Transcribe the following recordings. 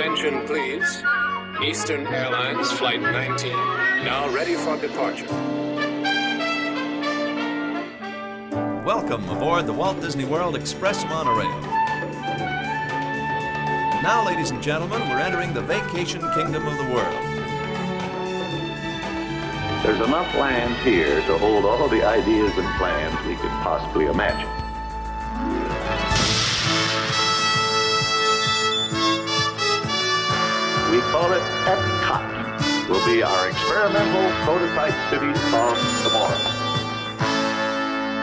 Attention, please. Eastern Airlines Flight 19, now ready for departure. Welcome aboard the Walt Disney World Express monorail. Now, ladies and gentlemen, we're entering the vacation kingdom of the world. There's enough land here to hold all the ideas and plans we could possibly imagine. We call it Epcot. Will be our experimental prototype city of tomorrow.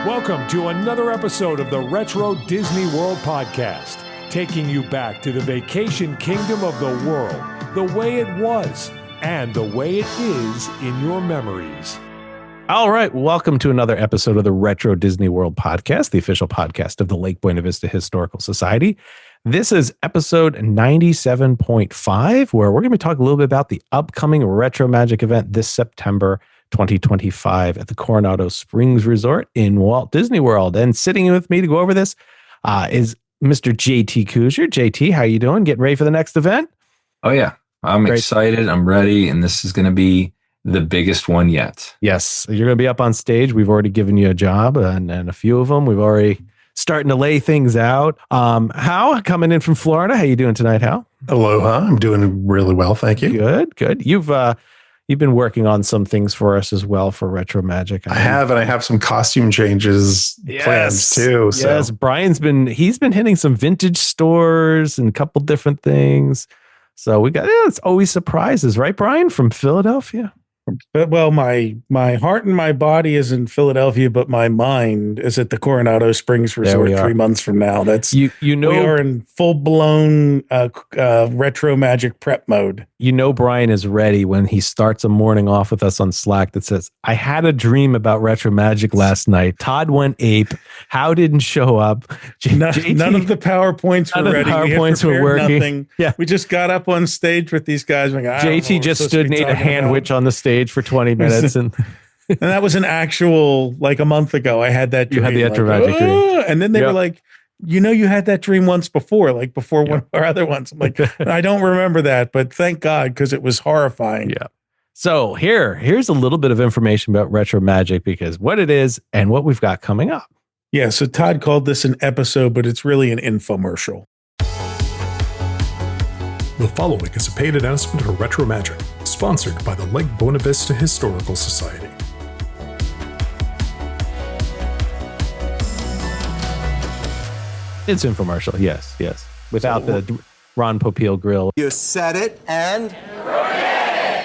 Welcome to another episode of the Retro Disney World podcast, taking you back to the vacation kingdom of the world, the way it was, and the way it is in your memories. All right, welcome to another episode of the Retro Disney World podcast, the official podcast of the Lake Buena Vista Historical Society. This is episode 97.5, where we're going to be talking a little bit about the upcoming RetroMagic event this September 2025 at the Coronado Springs Resort in Walt Disney World. And sitting in with me to go over this is Mr. JT Kuzier. JT, how you doing? Getting ready for the next event? Oh, yeah. I'm excited. I'm ready. And this is going to be the biggest one yet. Yes. You're going to be up on stage. We've already given you a job and a few of them. We've already starting to lay things out. Hal, coming in from Florida. How you doing tonight, Hal? Aloha. I'm doing really well. Thank you. Good. You've been working on some things for us as well for RetroMagic. I have, and I have some costume changes plans too. So. Yes, Brian's been hitting some vintage stores and a couple different things. So we got it's always surprises, right, Brian, from Philadelphia? Well, my heart and my body is in Philadelphia, but my mind is at the Coronado Springs Resort 3 months from now. That's we are in full blown RetroMagic prep mode. You know, Brian is ready when he starts a morning off with us on Slack that says, "I had a dream about RetroMagic last night. Todd went ape. How didn't show up? None of the PowerPoints were ready. PowerPoints were working. Nothing. Yeah, we just got up on stage with these guys. Like, JT just stood and ate a handwich on the stage for 20 minutes and that was an actual a month ago. I had that dream. You had the RetroMagic dream. And then they were like, you had that dream once before, before one of our other ones. I'm like, I don't remember that, but thank God, because it was horrifying. Yeah. So here's a little bit of information about RetroMagic, because what it is and what we've got coming up. Yeah. So Todd called this an episode, but it's really an infomercial. The following is a paid announcement of RetroMagic, sponsored by the Lake Buena Vista Historical Society. It's infomercial, yes. Without the Ron Popeil grill. You said it, and...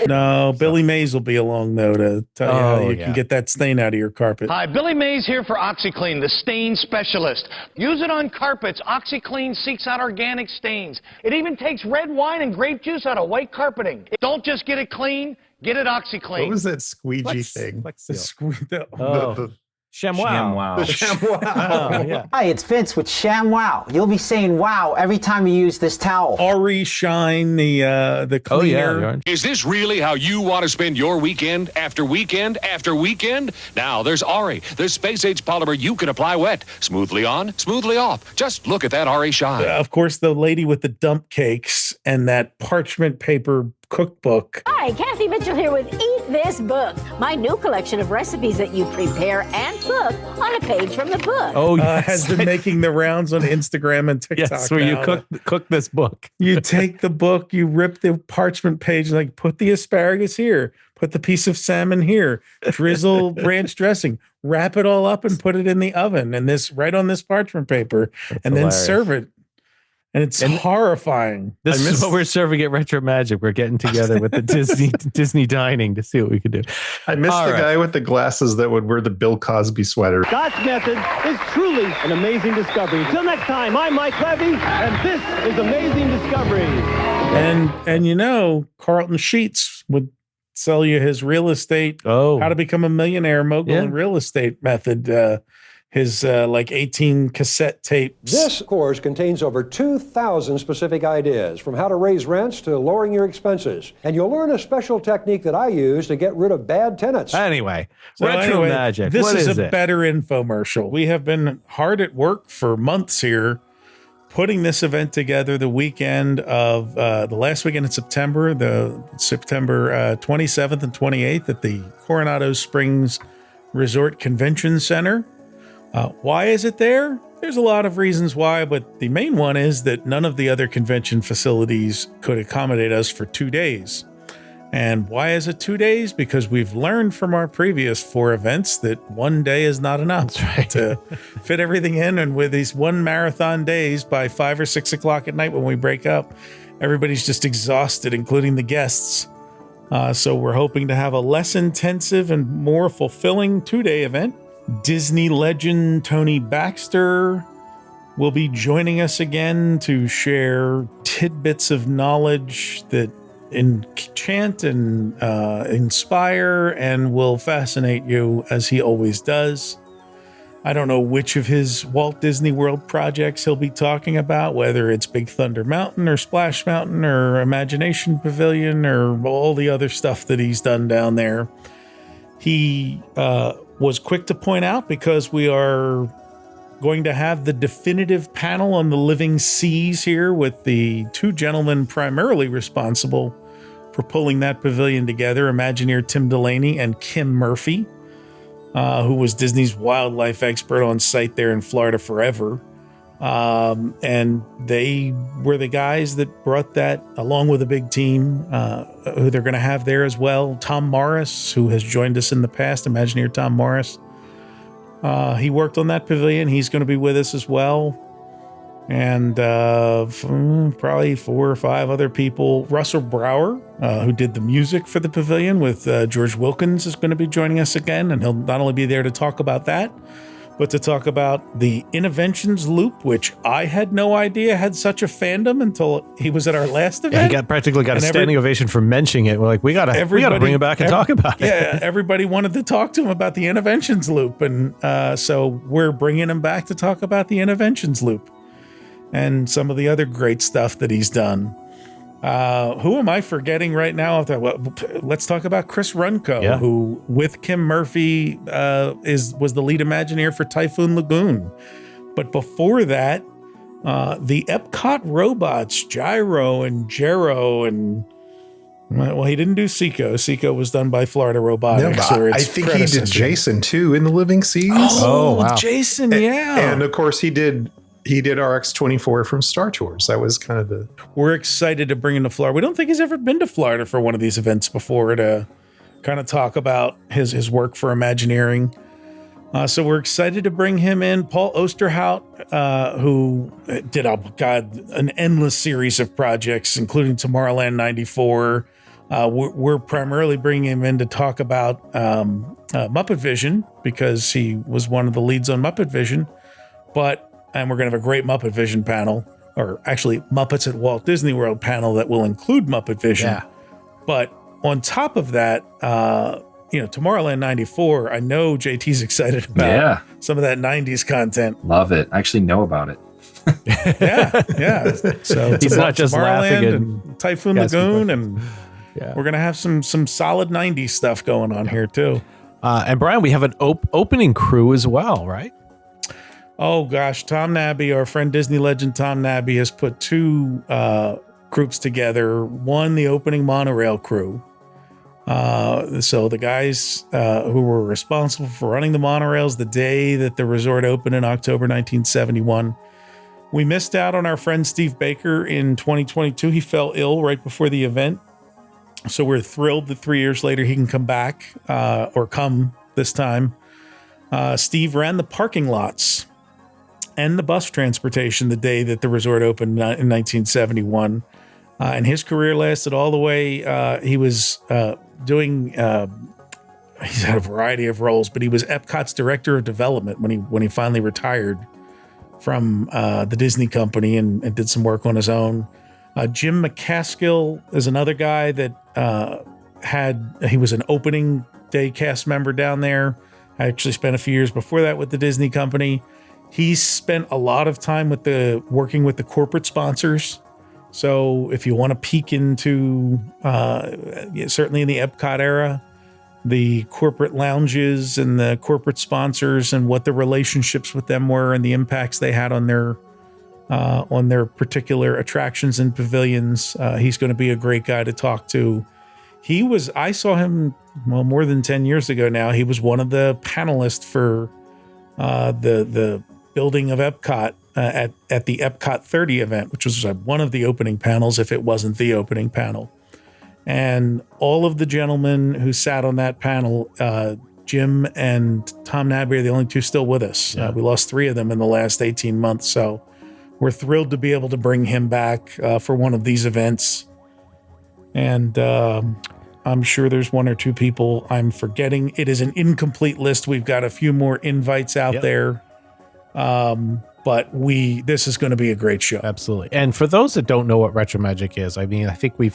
No, Billy Mays will be along, though, to tell you how you can get that stain out of your carpet. Hi, Billy Mays here for OxyClean, the stain specialist. Use it on carpets. OxyClean seeks out organic stains. It even takes red wine and grape juice out of white carpeting. Don't just get it clean, get it OxyClean. What was that squeegee thing? ShamWow. The ShamWow. Yeah. Hi, it's Vince with ShamWow. You'll be saying wow every time you use this towel. Ari Shine, the cleaner. Oh, yeah. Is this really how you want to spend your weekend after weekend after weekend? Now, there's Ari, the space-age polymer you can apply wet. Smoothly on, smoothly off. Just look at that Ari Shine. Of course, the lady with the dump cakes and that parchment paper cookbook. Hi, Kathy Mitchell here with Eat This Book, my new collection of recipes that you prepare and cook on a page from the book. Oh, yes. Has been making the rounds on Instagram and TikTok. Yes, where you cook this book. You take the book, you rip the parchment page, put the asparagus here, put the piece of salmon here, drizzle ranch dressing, wrap it all up and put it in the oven, and right on this parchment paper. That's and hilarious. Then serve it. And it's horrifying. This is what we're serving at RetroMagic. We're getting together with the Disney dining to see what we can do. I missed the guy with the glasses that would wear the Bill Cosby sweater. God's method is truly an amazing discovery. Until next time, I'm Mike Levy, and this is Amazing Discovery. And Carlton Sheets would sell you his real estate, how to become a millionaire mogul in real estate method. His 18 cassette tapes. This course contains over 2,000 specific ideas, from how to raise rents to lowering your expenses. And you'll learn a special technique that I use to get rid of bad tenants. Anyway, RetroMagic. This is a better infomercial. We have been hard at work for months here, putting this event together the weekend of the last weekend in September, the September 27th and 28th at the Coronado Springs Resort Convention Center. Why is it there? There's a lot of reasons why, but the main one is that none of the other convention facilities could accommodate us for 2 days. And why is it 2 days? Because we've learned from our previous 4 events that 1 day is not enough to fit everything in. And with these 1 marathon days by 5 or 6 o'clock at night when we break up, everybody's just exhausted, including the guests. So we're hoping to have a less intensive and more fulfilling 2-day event. Disney legend Tony Baxter will be joining us again to share tidbits of knowledge that enchant and inspire and will fascinate you as he always does. I don't know which of his Walt Disney World projects he'll be talking about, whether it's Big Thunder Mountain or Splash Mountain or Imagination Pavilion or all the other stuff that he's done down there. He was quick to point out, because we are going to have the definitive panel on the living seas here with the 2 gentlemen primarily responsible for pulling that pavilion together, Imagineer Delaney and Kym Murphy, who was Disney's wildlife expert on site there in Florida forever. And they were the guys that brought that, along with a big team, who they're going to have there as well. Tom Morris, who has joined us in the past, Imagineer Tom Morris. He worked on that pavilion. He's going to be with us as well. And probably 4 or 5 other people. Russell Brower, who did the music for the pavilion with George Wilkins, is going to be joining us again. And he'll not only be there to talk about that, but to talk about the Interventions Loop, which I had no idea had such a fandom until he was at our last event. Yeah, he practically got a standing ovation for mentioning it. We're like, we got to bring him back and talk about it. Yeah, everybody wanted to talk to him about the Interventions Loop. And so we're bringing him back to talk about the Interventions Loop and some of the other great stuff that he's done. Who am I forgetting right now? Let's talk about Chris Runco, who with Kym Murphy was the lead Imagineer for Typhoon Lagoon. But before that, the Epcot robots, Gyro and Gero, and well, he didn't do Seiko. Seiko was done by Florida Robotics. No, I think he did Jason too in the Living Seas. Oh wow. Jason, yeah. And of course he did RX-24 from Star Tours. That was kind of the... We're excited to bring him to Florida. We don't think he's ever been to Florida for one of these events before to kind of talk about his work for Imagineering. So we're excited to bring him in. Paul Osterhout, who did, an endless series of projects, including Tomorrowland 94. We're primarily bringing him in to talk about Muppet Vision, because he was one of the leads on Muppet Vision. And we're going to have a great Muppet Vision panel, or actually Muppets at Walt Disney World panel that will include Muppet Vision. Yeah. But on top of that, Tomorrowland 94, I know JT's excited about some of that 90s content. Love it. I actually know about it. Yeah. So he's not just laughing and Typhoon Lagoon, and we're going to have some solid 90s stuff going on here too. And Brian, we have an opening crew as well, right? Oh gosh, Tom Nabby, our friend Disney legend Tom Nabby, has put 2 groups together. One, the opening monorail crew. So the guys who were responsible for running the monorails the day that the resort opened in October 1971. We missed out on our friend Steve Baker in 2022. He fell ill right before the event. So we're thrilled that 3 years later he can come back, or come this time. Steve ran the parking lots and the bus transportation the day that the resort opened in 1971. And his career lasted all the way. He was doing, he's had a variety of roles, but he was Epcot's director of development when he finally retired from the Disney company and did some work on his own. Jim McCaskill is another guy that he was an opening day cast member down there. I actually spent a few years before that with the Disney company. He's spent a lot of time working with the corporate sponsors. So if you want to peek into, certainly in the Epcot era, the corporate lounges and the corporate sponsors and what the relationships with them were and the impacts they had on their on their particular attractions and pavilions. He's going to be a great guy to talk to. I saw him, more than 10 years ago now. He was one of the panelists for the building of Epcot at the Epcot 30 event, which was one of the opening panels, if it wasn't the opening panel. And all of the gentlemen who sat on that panel, Jim and Tom Nabby are the only two still with us. We lost 3 of them in the last 18 months. So we're thrilled to be able to bring him back for one of these events. And I'm sure there's 1 or 2 people I'm forgetting. It is an incomplete list. We've got a few more invites out there. But this is going to be a great show. Absolutely. And for those that don't know what RetroMagic is, I mean, I think we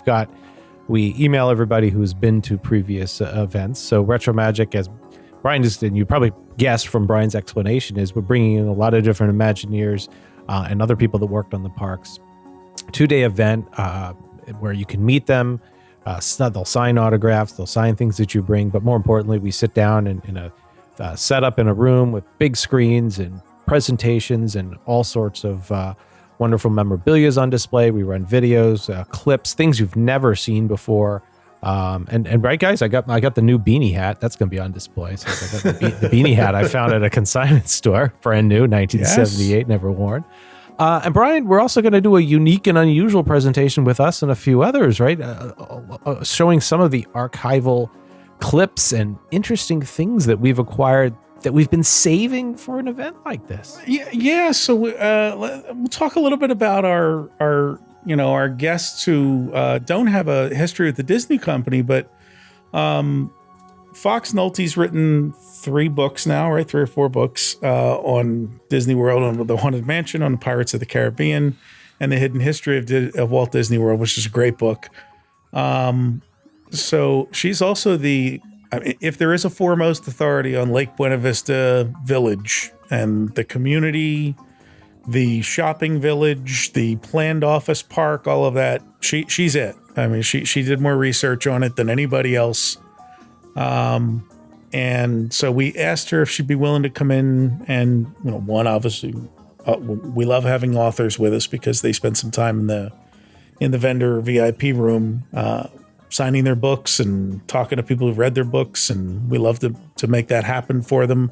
email everybody who's been to previous events. So RetroMagic, as Brian just did, you probably guessed from Brian's explanation, is we're bringing in a lot of different Imagineers and other people that worked on the parks. 2-day event where you can meet them. They'll sign autographs, they'll sign things that you bring, but more importantly, we sit down in a setup in a room with big screens and presentations and all sorts of wonderful memorabilia on display. We run videos, clips, things you've never seen before. And right, guys, I got the new beanie hat. That's going to be on display. So I got the beanie hat I found at a consignment store, brand new, 1978, never worn. And Brian, we're also going to do a unique and unusual presentation with us and a few others, right? Showing some of the archival clips and interesting things that we've acquired that we've been saving for an event like this. Yeah. So we'll talk a little bit about our guests who don't have a history with the Disney company, but Fox Nolte's written 3 books now, right? 3 or 4 books on Disney World, on the Haunted Mansion, on the Pirates of the Caribbean, and the Hidden History of Walt Disney World, which is a great book. So she's also if there is a foremost authority on Lake Buena Vista Village and the community, the shopping village, the planned office park, all of that, she's it. I mean, she did more research on it than anybody else. And so we asked her if she'd be willing to come in and, obviously, we love having authors with us because they spend some time in the vendor VIP room, signing their books and talking to people who've read their books. And we love to make that happen for them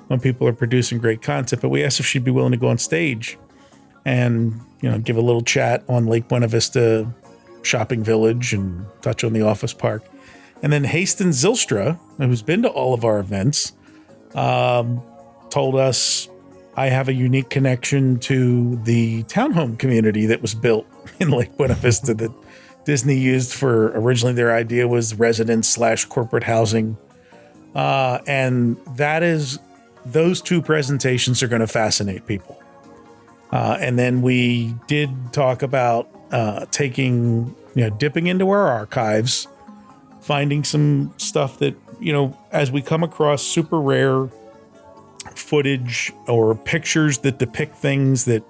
when people are producing great content. But we asked if she'd be willing to go on stage and, give a little chat on Lake Buena Vista Shopping Village and touch on the office park. And then Hasten Zylstra, who's been to all of our events, told us, I have a unique connection to the townhome community that was built in Lake Buena Vista that Disney used originally their idea was residence/corporate housing. And those 2 presentations are going to fascinate people. And then we did talk about dipping into our archives, finding some stuff that, as we come across super rare footage or pictures that depict things that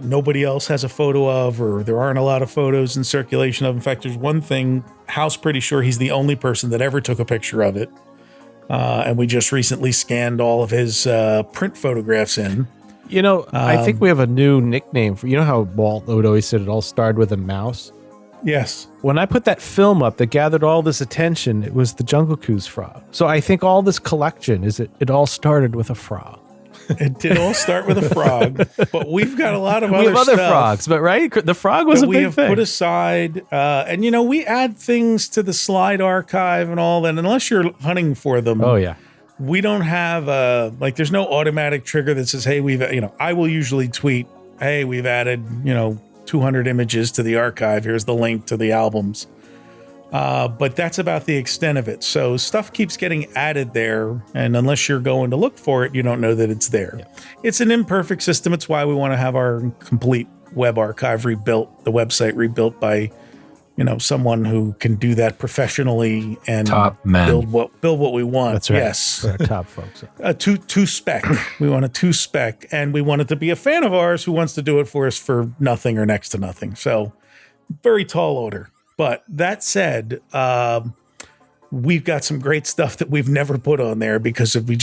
nobody else has a photo of, or there aren't a lot of photos in circulation of. In fact, there's one thing, Hal's pretty sure he's the only person that ever took a picture of it. And we just recently scanned all of his print photographs in. I think we have a new nickname for, how Walt would always said it all started with a mouse? Yes. When I put that film up that gathered all this attention, it was the Jungle Cruise frog. So I think all this collection it all started with a frog. It did all start with a frog, but we've got a lot of other other stuff frogs, but right? The frog was a big thing. We have put aside, and we add things to the slide archive and all that. Unless you're hunting for them, we don't have there's no automatic trigger that says, hey, I will usually tweet, hey, we've added 200 images to the archive. Here's the link to the albums. But that's about the extent of it. So stuff keeps getting added there. And unless you're going to look for it, you don't know that it's there. Yeah. It's an imperfect system. It's why we want to have our complete web archive rebuilt, the website rebuilt by, someone who can do that professionally and build what we want. That's right. Yes. Our top folks. To spec. We want a 2 spec, and we want it to be a fan of ours who wants to do it for us for nothing or next to nothing. So very tall order. But that said, we've got some great stuff that we've never put on there because if we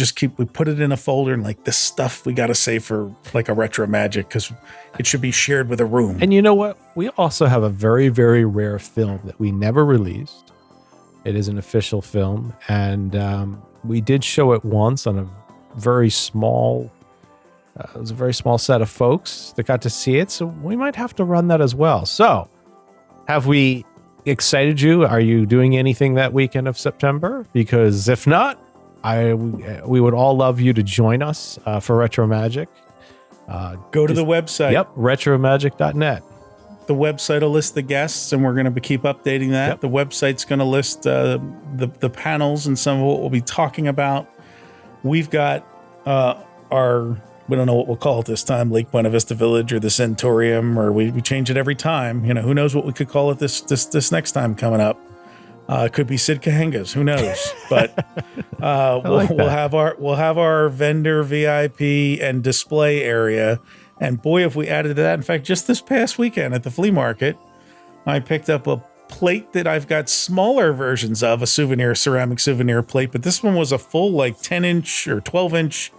put it in a folder and like this stuff we got to save for like a RetroMagic because it should be shared with a room. And you know what? We also have a very, very rare film that we never released. It is an official film, and we did show it once on a very small. It was a very small set of folks that got to see it, so we might have to run that as well. So, have we excited you? Are you doing anything that weekend of September? Because if not, we would all love you to join us for RetroMagic. Go to the website. Yep, retromagic.net. The website will list the guests, and we're going to keep updating that. Yep. The website's going to list the panels and some of what we'll be talking about. We've got we don't know what we'll call it this time, Lake Buena Vista Village or the Centurium, or we change it every time. You know, who knows what we could call it this next time coming up. It could be Sid Cahenga's, who knows? But we'll have our vendor VIP and display area. And boy, if we added to that, in fact, just this past weekend at the flea market, I picked up a plate that I've got smaller versions of, a ceramic souvenir plate, but this one was a full like 10-inch or 12-inch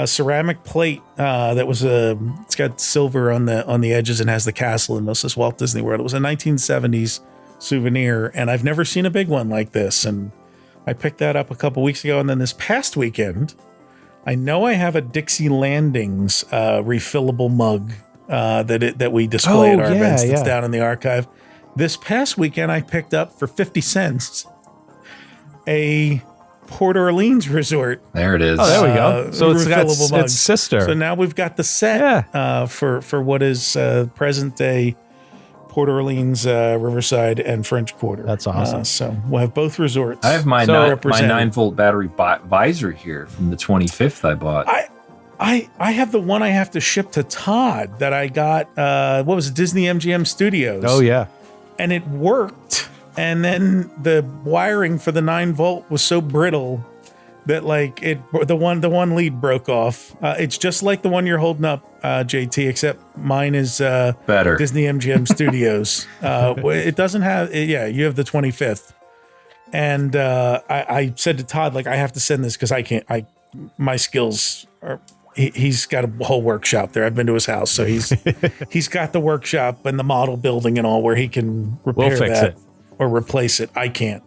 ceramic plate that was it's got silver on the edges and has the castle and most of Walt Disney World. It was a 1970s souvenir, and I've never seen a big one like this. And I picked that up a couple weeks ago, and then this past weekend, I know I have a Dixie Landings refillable mug that we display at our events that's down in the archive. This past weekend, I picked up for 50 cents a Port Orleans Resort. There it is. Oh, there we go. So it's got its sister. So now we've got the set for what is present day Port Orleans, Riverside, and French Quarter. That's awesome. So we'll have both resorts. I have my 9-volt battery visor here from the 25th I bought. I have the one I have to ship to Todd that I got, what was it, Disney MGM Studios. Oh, yeah. And it worked. And then the wiring for the 9-volt was so brittle that like the one lead broke off. It's just like the one you're holding up, JT, except mine is better. Disney MGM Studios. It doesn't have, you have the 25th. And I said to Todd, like, I have to send this because my skills are. He's got a whole workshop there. I've been to his house, so he's got the workshop and the model building and all where he can repair that or replace it. I can't.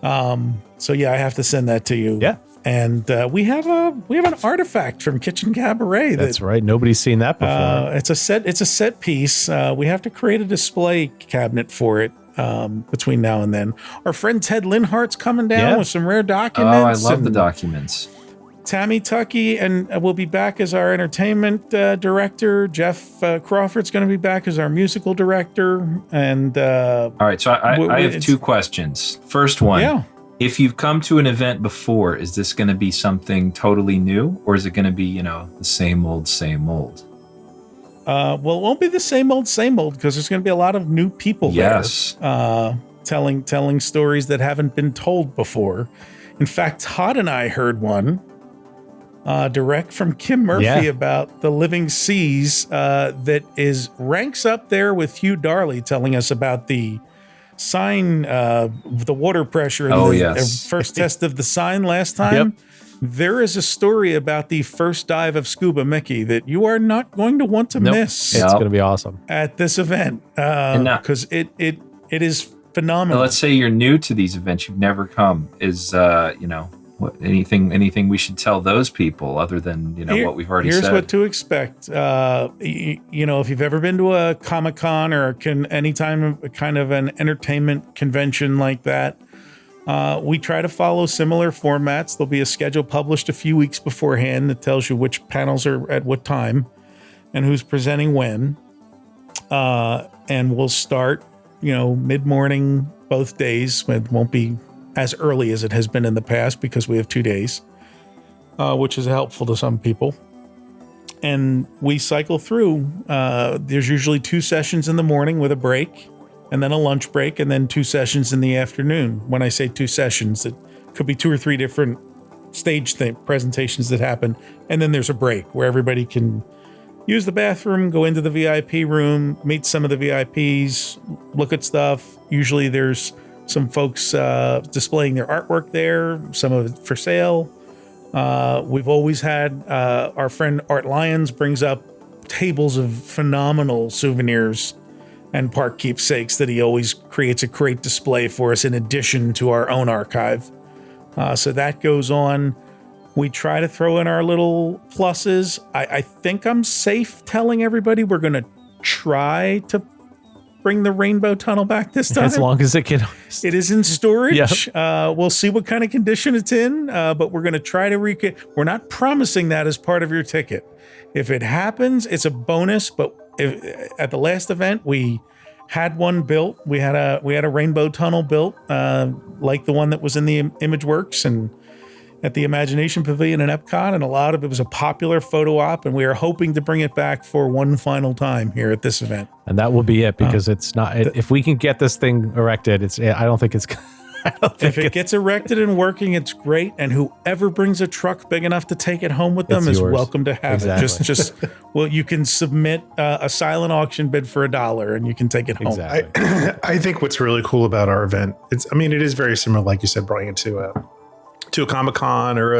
So I have to send that to you. Yeah. And we have an artifact from Kitchen Cabaret. That's right. Nobody's seen that before. It's a set piece. We have to create a display cabinet for it between now and then. Our friend Ted Linhart's coming down with some rare documents. Oh, I love the documents. Tammy Tuckey and will be back as our entertainment director. Jeff Crawford's going to be back as our musical director. And all right, so I have two questions. First one, if you've come to an event before, is this going to be something totally new, or is it going to be the same old, same old? Well, it won't be the same old because there's going to be a lot of new people there telling stories that haven't been told before. In fact, Todd and I heard one. Direct from Kym Murphy about the living seas that ranks up there with Hugh Darley telling us about the sign, the water pressure in the first test of the sign last time. Yep. There is a story about the first dive of Scuba Mickey that you are not going to want to miss. It's going to be awesome at this event because it is phenomenal. Now, let's say you're new to these events, you've never come. Is anything we should tell those people other than what we've already said? Here's what to expect. If you've ever been to a Comic-Con or any time kind of an entertainment convention like that, we try to follow similar formats. There'll be a schedule published a few weeks beforehand that tells you which panels are at what time and who's presenting when. And we'll start mid-morning both days. It won't be as early as it has been in the past because we have 2 days, which is helpful to some people. And we cycle through. There's usually 2 sessions in the morning with a break, and then a lunch break, and then 2 sessions in the afternoon. When I say 2 sessions, it could be 2 or 3 different stage presentations that happen, and then there's a break where everybody can use the bathroom, go into the VIP room, meet some of the VIPs, look at stuff. Usually there's some folks displaying their artwork there, some of it for sale. We've always had our friend Art Lyons brings up tables of phenomenal souvenirs and park keepsakes that he always creates a great display for us in addition to our own archive. So that goes on. We try to throw in our little pluses. I think I'm safe telling everybody we're going to try to bring the rainbow tunnel back this time. As long as it can. It is in storage. Yep. We'll see what kind of condition it's in, but we're going to try to we're not promising that as part of your ticket. If it happens, it's a bonus, but at the last event, we had one built. We had a rainbow tunnel built, like the one that was in the Imageworks and at the Imagination Pavilion in Epcot, and a lot of it was a popular photo op, and we are hoping to bring it back for one final time here at this event. And that will be it, because it's not. If we can get this thing erected, I don't think it's. If it gets erected and working, it's great. And whoever brings a truck big enough to take it home with them is welcome to have it. Just well, you can submit a silent auction bid for $1 and you can take it home. Exactly. I think what's really cool about our event, it is very similar, like you said, Brian, to a Comic-Con or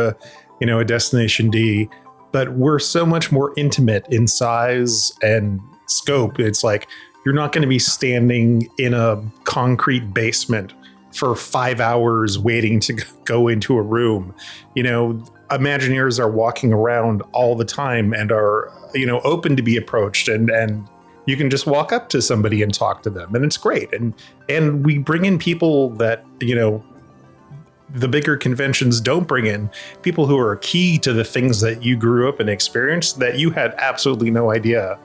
a Destination D, but we're so much more intimate in size and scope. It's like you're not going to be standing in a concrete basement for 5 hours waiting to go into a room. Imagineers are walking around all the time and are, open to be approached, and you can just walk up to somebody and talk to them, and it's great. And we bring in people that, the bigger conventions don't bring in, people who are key to the things that you grew up and experienced that you had absolutely no idea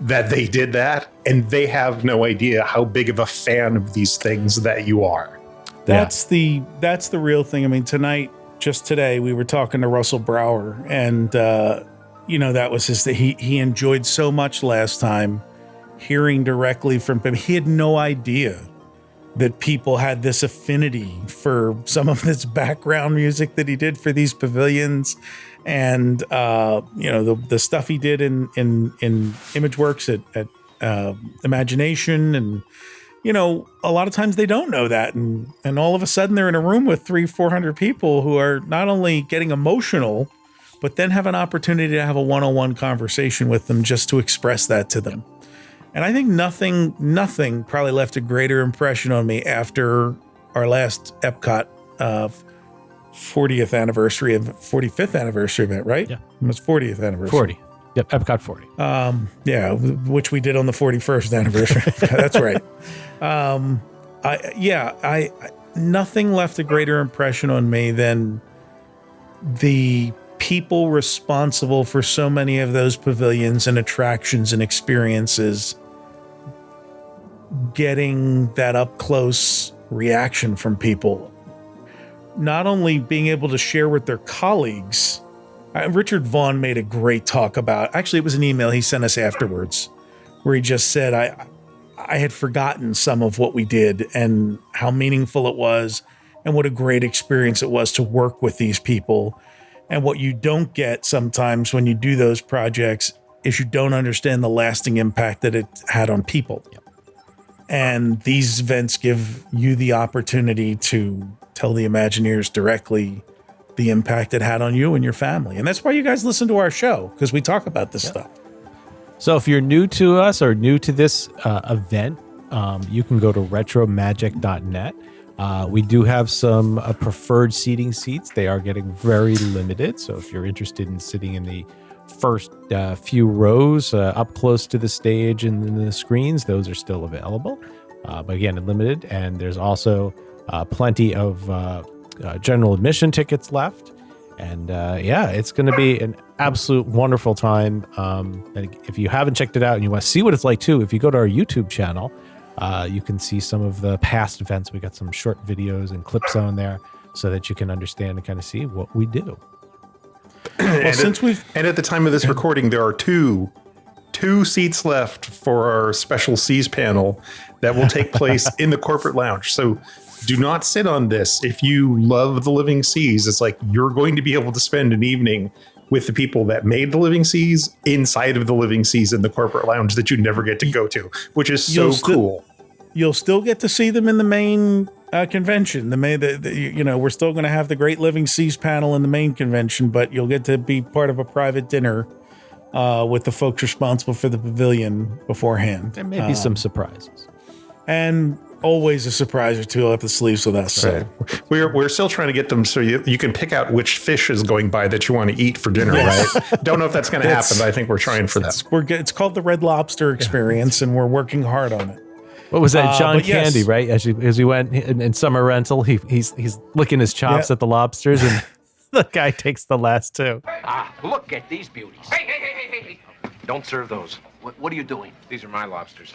that they did that, and they have no idea how big of a fan of these things that you are. That's the real thing. I mean, just today, we were talking to Russell Brower, and that was he enjoyed so much last time hearing directly from him. He had no idea that people had this affinity for some of this background music that he did for these pavilions. And, the stuff he did in Imageworks at Imagination. And, a lot of times they don't know that. And all of a sudden they're in a room with 300-400 people who are not only getting emotional, but then have an opportunity to have a one-on-one conversation with them just to express that to them. And I think nothing probably left a greater impression on me after our last Epcot 45th anniversary event, right? Yeah. It was 40th anniversary. 40. Yep, Epcot 40. Which we did on the 41st anniversary. That's right. Nothing left a greater impression on me than the people responsible for so many of those pavilions and attractions and experiences getting that up close reaction from people. Not only being able to share with their colleagues. Richard Vaughn made a great talk about, actually it was an email he sent us afterwards, where he just said, I had forgotten some of what we did and how meaningful it was and what a great experience it was to work with these people. And what you don't get sometimes when you do those projects is you don't understand the lasting impact that it had on people. Yep. And these events give you the opportunity to tell the Imagineers directly the impact it had on you and your family. And that's why you guys listen to our show, because we talk about this stuff. So if you're new to us or new to this event, you can go to RetroMagic.net. We do have some preferred seating seats. They are getting very limited. So if you're interested in sitting in the first few rows up close to the stage and the screens, those are still available. But again, limited. And there's also plenty of general admission tickets left. And it's going to be an absolute wonderful time. And if you haven't checked it out and you want to see what it's like too, if you go to our YouTube channel, you can see some of the past events. We got some short videos and clips on there so that you can understand and kind of see what we do. And at the time of this recording, there are two seats left for our special Seas panel that will take place in the corporate lounge. So do not sit on this. If you love the Living Seas, it's like you're going to be able to spend an evening with the people that made the Living Seas inside of the Living Seas in the corporate lounge that you never get to go to, which is so cool. You'll still get to see them in the main convention. We're still going to have the Great Living Seas panel in the main convention, but you'll get to be part of a private dinner with the folks responsible for the pavilion beforehand. There may be some surprises. And always a surprise or two up the sleeves with us. Right. So we're still trying to get them so you can pick out which fish is going by that you want to eat for dinner, right? Don't know if that's going to happen, but I think we're trying for that. It's called the Red Lobster Experience, and we're working hard on it. What was that? John Candy, right? As we went in summer rental, he's licking his chops at the lobsters, and the guy takes the last two. Look at these beauties. Hey. Don't serve those. What are you doing? These are my lobsters.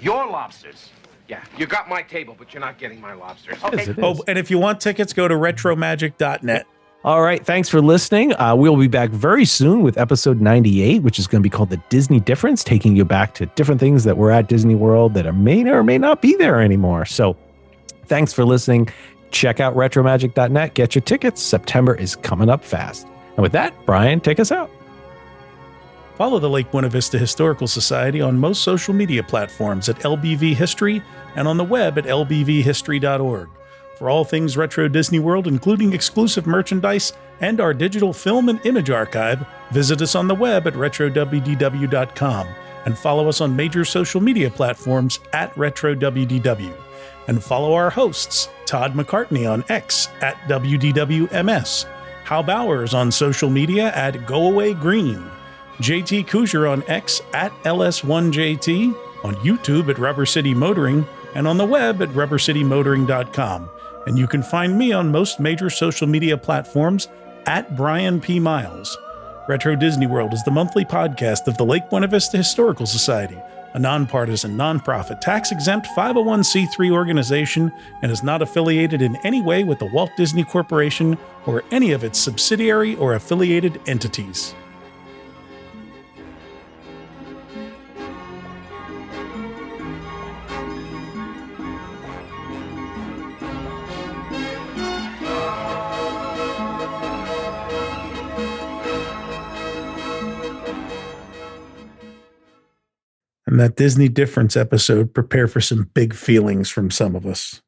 Your lobsters? Yeah, you got my table, but you're not getting my lobsters. Okay. And if you want tickets, go to retromagic.net. All right. Thanks for listening. We'll be back very soon with episode 98, which is going to be called The Disney Difference, taking you back to different things that were at Disney World that may or may not be there anymore. So thanks for listening. Check out retromagic.net. Get your tickets. September is coming up fast. And with that, Brian, take us out. Follow the Lake Buena Vista Historical Society on most social media platforms at LBV History and on the web at lbvhistory.org. For all things Retro Disney World, including exclusive merchandise and our digital film and image archive, visit us on the web at retrowdw.com and follow us on major social media platforms at RetroWDW. And follow our hosts, Todd McCartney on X at WDWMS, Hal Bowers on social media at GoAwayGreen, JT Kujar on X at LS1JT, on YouTube at Rubber City Motoring, and on the web at rubbercitymotoring.com. And you can find me on most major social media platforms at Brian P. Miles. Retro Disney World is the monthly podcast of the Lake Buena Vista Historical Society, a nonpartisan, nonprofit, tax-exempt 501c3 organization, and is not affiliated in any way with the Walt Disney Corporation or any of its subsidiary or affiliated entities. And that Disney Difference episode, prepare for some big feelings from some of us.